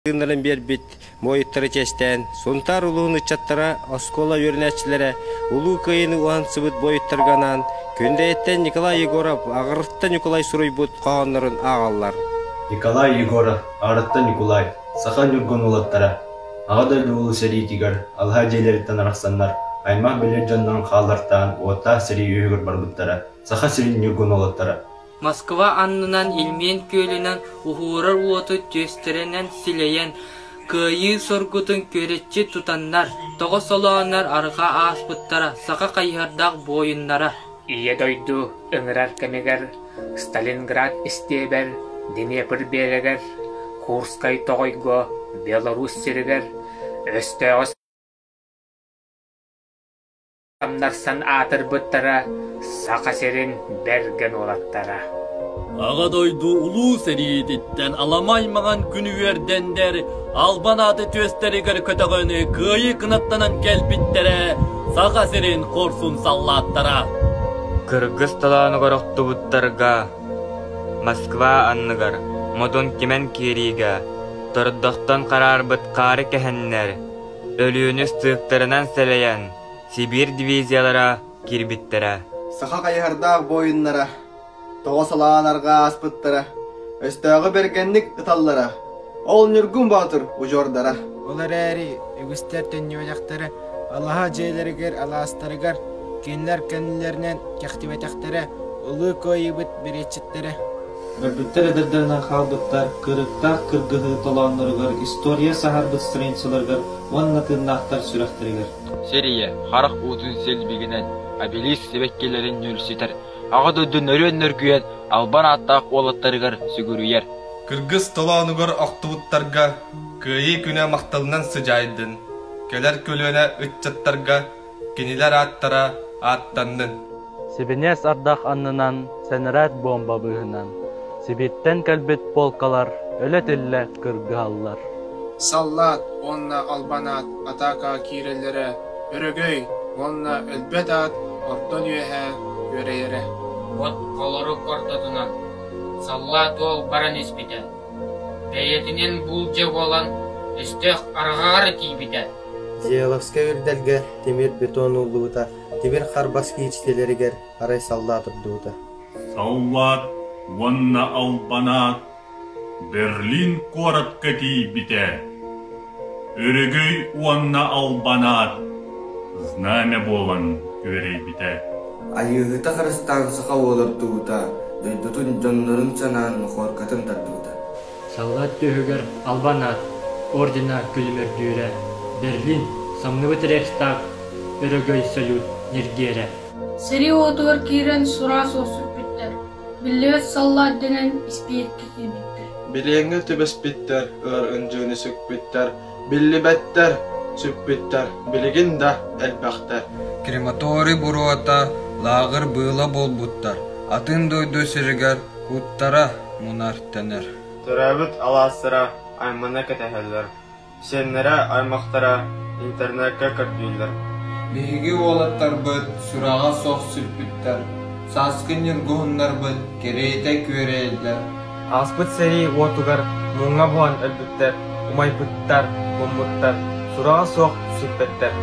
Ыннарын бербит, моиттары честен, сонтар улуын ычаттара, оскола өрнәчілері, улу кайыны уансыбыт бойыттарганан, көндәйеттен Николай Егоров, ағырытта Николай Суруйбут қағанларын ағалар. Николай Егоров, ағырытта Николай, сахан үргін олаттара, ағадайды улу сәрі тигар, алға жейлеріттен арақсанлар, аймақ білер жаннан қалартан, ота сәрі үйгір барбыттара, саха сәрі үргін олаттара. Москва аннынан илмен көйлінен ұғырыр уоты төстерінен силейен, күйі соргутын көретчі тұтаннар, тоғы солуанар арға аспыттара, сақа қайырдақ бойыннара. Ие дойду ыңырар кәмегер, Сталинград істебер, Днепр берегер, Курскай тоғойго, Беларусь серегер, өсті өс Амнарсан атыр бұттара, сақа серін берген олаттара. Аға дойду улу сериететтен аламаймаған күні өрдендер, албанаты төстерігер көтіғіні күйі кынаттанан кәлбіттері, сақа серін қорсын саллаттара. Кыргыз таланы қорықты бұттарға, Москва анныгар, модон кемен кериге, тұрдықтан қарар бұт қары кәхіннер, өліуіні стықтарынан сәлейен, Сибир дивизиялара кирбиттері. Сақа қайырдақ бойынлара, тоғысаланарға аспыттара, өстіғі бергенлік ұталлара, ол нүргін батыр ұжордара. Олар әрі үгістерден нөйдақтары, Аллаға жейлерігер, аластарығар, кенлер кәнілерінен кәқтібетақтары, ұлы көйі бұт беретчеттері. Өрбіттер әдірдерінен қалдықтар, кырықтақ кыргығы толанларығар, история сахарбыт сырынчыларығар, онна тыннақтар сүрәқтерігер. Серия, қарық ұтын селбігінен, абелис себеккелерін нөлсетер, ағыдудың өрен өргүйен, албан аттақ олаттарығар сүгірүйер. Кыргыз толанығар ақтыбыттарға, күйі күні мақталынан sıcайдың, келер көліне үтчаттарға, кенелер аттара аттандың. Себенес ардақ аннынан, сәнірәт бомба бұғынан, Сибиттен кәлбет полкалар, өлетілі кырғаллар. Саллат, онна албанат, атака кирелері, өрігөй, онна өлбет ат, ортон үйе өрейері. От қолыры қортатынан, саллат ол баран еспеті. Бәйетінен бұл жек olan, үстіқ арғары кейбеті. Зияловска өрдәлге темір бетон ұлдуыта, темір қарбаски ичтелерігер арай саллат ұрдуыта. Саллат, онна албанат, Берлин коротко кейбеті. Өрігөй онна албанат, знамя болан көрей біті. Айығыта қарыстан сақа олырдуыта, дөйдутун жонларын санан қорқатын тардуыта. Саллат төхігер албанат, ордена күлмердүйрі, Берлин, самныбыт рейхстаг, өрігөй союз нергері. Сери отуар кирен сура сосуп биттер. Биллебет саллат денен испиетке кирбиттер. Билеңі түбіс биттер, өр үнжіні сүк биттер. Биллебеттер, сүп биттер, билігін да әлбәқтер. Крематорий буруата, лағыр бұйла бол бұттар. Атын дойду сірігер, куттара мұнар тәнер. Түрәбіт аласыра, аймана кәтәхәлдер. Сенлері аймақтара, интернетке кірдейлер. Биги олаттар бұд, сұраға соқ сүп биттер. Саскын ергуынлар бұд, керейте көрейдер. Аспыт сәри отугар, мұңа бұған әлбіттер, умай бұттар, мұмбыттар, сұраға соқ сүппеттер.